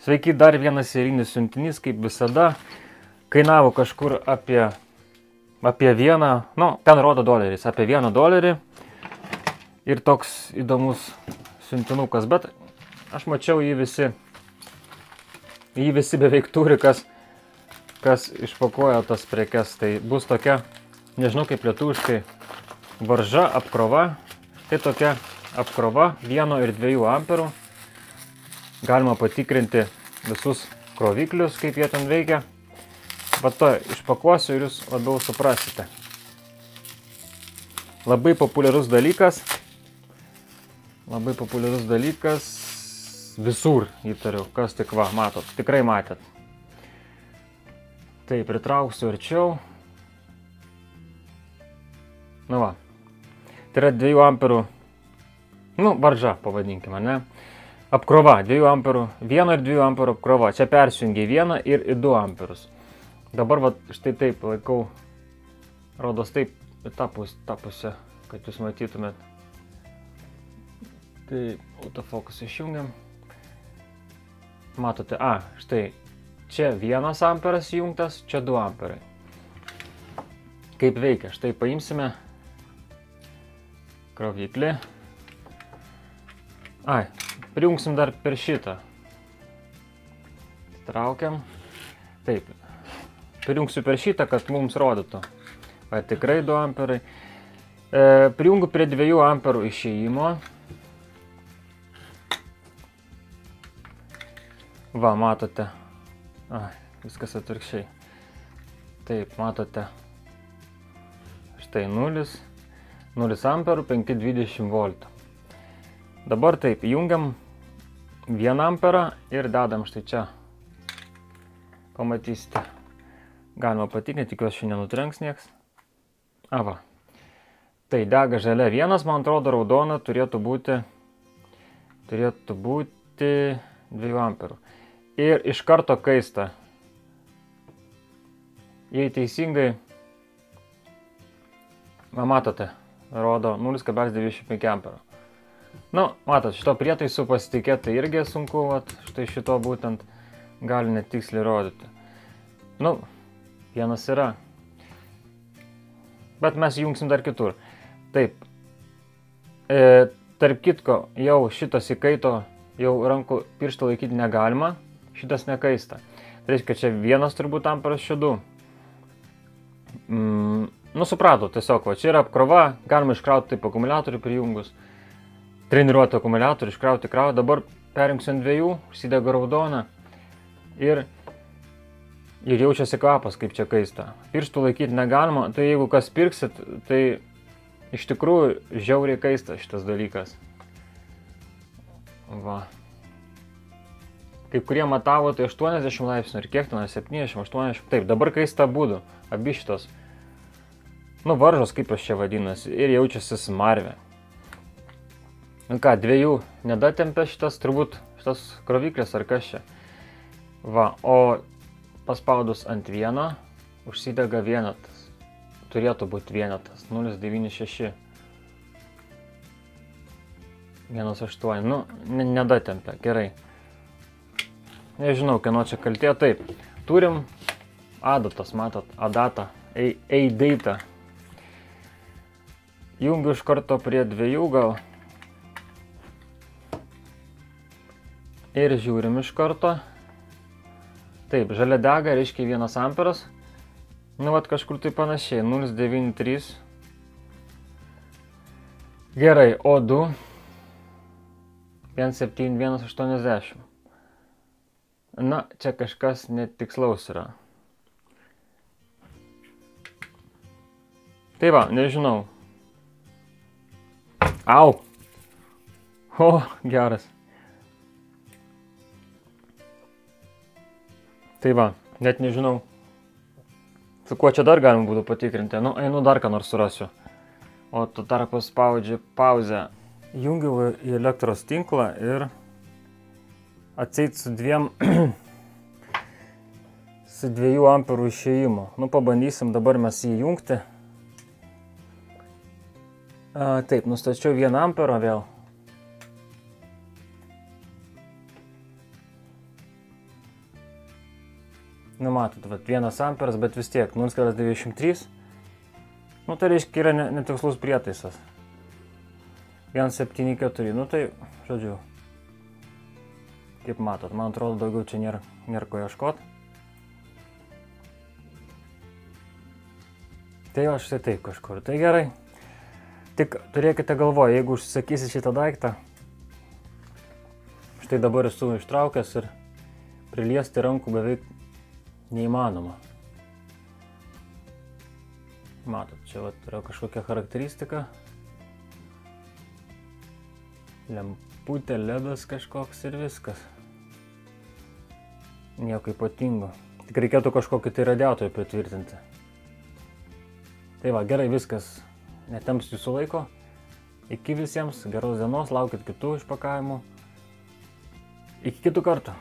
Sveiki, dar vienas serijinis siuntinys, kaip visada, kainavo kažkur apie vieną, ten rodo doleriais, apie $1 ir toks įdomus siuntinukas, bet aš mačiau jį visi beveik turi, kas išpakuoja tas prekes, tai bus tokia, nežinau kaip lietuviškai, varža, apkrova, tai tokia apkrova 1 ir 2 amperų. Galima patikrinti visus kroviklius, kaip jie ten veikia. Va to išpakuosiu ir jūs labiau suprasite. Labai populiarus dalykas. Visur įtariu, kas tik va, matot, tikrai matėt. Tai pritrauksiu arčiau. Nu va. Tai yra 2 amperų, varža, pavadinkime, ne? Apkrova, 2 amperų, 1 ir 2 amperų apkrova. Čia persijungia 1 ir 2 amperus. Dabar va, štai taip laikau, rodos taip, tą pusę, kad jūs matytumėt. Tai autofokus išjungiam. Matote, štai, čia 1 amperas įjungtas, čia 2 amperai. Kaip veikia? Štai paimsime kroviklį. Prijungsim dar per šitą. Traukiam. Taip. Prijungsiu per šitą, kad mums rodytų. Va, tikrai 2 amperai. Prijungiu prie 2 amperų išėjimo. Va, matote. Viskas atvirkščiai. Taip, matote. Štai 0 amperų, 520 voltų. Dabar taip, jungiam 1 amperą ir dedam štai čia. Pamatysite. Galima patikrinti, tikiuosi šiandien nenutrenks nieks. Va. Tai dega žalia 1, man atrodo, raudona turėtų būti 2 amperų. Ir iš karto kaista. Jei teisingai, matote, rodo 0,95 amperų. Matot, šito prietaisu pasitikėti irgi sunku, štai šito būtent gali netiksliai rodyti. Vienas yra. Bet mes jungsim dar kitur. Taip. Tarp kitko, jau šitas įkaito, jau rankų pirštą laikyti negalima, šitas nekaista. Tai reiškia, čia 1 turbūt amperas, čia 2. Suprato, tiesiog, čia yra apkrova, galima iškrauti taip akumuliatorių prijungus. Treniruoti akumuliatorių, iškrauti krauti, dabar perjungsiu ant 2, užsidega raudona ir jaučiasi kvapas, kaip čia kaista. Pirštų laikyti negalima, tai jeigu kas pirksit, tai iš tikrųjų žiauriai kaista šitas dalykas. Va. Kai kurie matavo, tai 80 laipsnių ir kiek ten, 70, 80, taip, dabar kaista būdu, abi šitos, varžos, kaip aš čia vadinasi, ir jaučiasi smarvė. 2 nedatempia šitas, turbūt šitas kroviklis ar kas čia. Va, o paspaudus ant 1, užsidega vienetas. Turėtų būti vienetas, 0,96. 1,8, nedatempia, gerai. Nežinau, kieno čia kaltė, taip. Turim adatas, matot, adata, A-data. Jungiu iš karto prie 2 gal. Ir žiūrim iš karto. Taip, žalia dega, reiškia 1 amperas. Kažkur tai panašiai, 0,93. Gerai, o 2. 1,7, 1,80. Čia kažkas netikslaus yra. Tai va, nežinau. Au! O, geras. Tai va, net nežinau, su kuo čia dar galim būtų patikrinti. Einu dar ką nors surasiu. O tu tarpu spaudžiu pauzę. Jungiau į elektros tinklą ir atseit su 2 amperų išėjimu. Pabandysim dabar mes jį jungti. Taip, nustačiau 1 amperą vėl. Nu, matot, 1 amperas, bet vis tiek 0,93. Nu, tai reiškia, yra netikslus prietaisas. 1,74. Nu, tai, žodžiu, kaip matot, man atrodo, daugiau čia nėra ko ieškot. Tai jo, štai taip kažkur. Tai gerai. Tik turėkite galvoje, jeigu užsisakysit šitą daiktą, štai dabar esu ištraukęs ir priliesti rankų beveik neįmanoma. Matot, čia yra kažkokia charakteristika. Lemputė, ledas kažkoks ir viskas. Nieko ypatingo. Tik reikėtų kažkokį tai radiatorių pritvirtinti. Tai va, gerai, viskas. Netemps jūsų laiko. Iki visiems, geros dienos, laukit kitų išpakavimų. Iki kitų kartų.